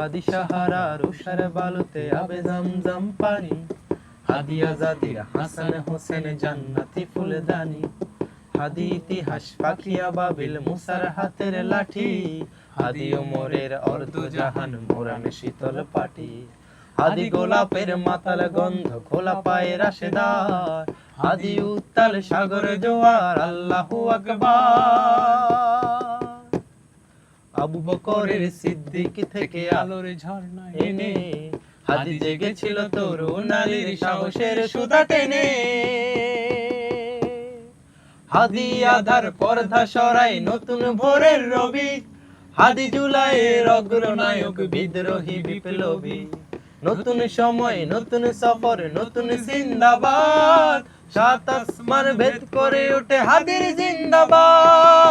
হাদি সাহারা রুশার বালুতে আবে জমজম পানি, হাদি আজাদির হাসান হোসেন জান্নাতি ফুলদানি, হাদি ইতিহাস পাখিয়া বাবিল মুসার হাতের লাঠি, হাদি ওমরের অর্ধ জাহান মোরানে শীতল পাটি, হাদি গোলাপের মাতাল গন্ধ খোলা পায়ে রাশেদার, হাদি উত্তাল সাগর জোয়ার আল্লাহু আকবার। আবু বকরের সিদ্দিক থেকে আলোর ঝর্ণা এনে, হাদি জেগেছিল তরুণ নারীর সাহসের সুতা টেনে, হাদি আধার পর্দা সরাই নতুন ভোরের রবি, হাদি জুলাইয়ের অগ্রনায়ক বিদ্রোহী বিপ্লবী, নতুন সময় নতুন সফর নতুন জিন্দাবাদ, সাত আসমান ভেদ করে ওঠে হাদির জিন্দাবাদ।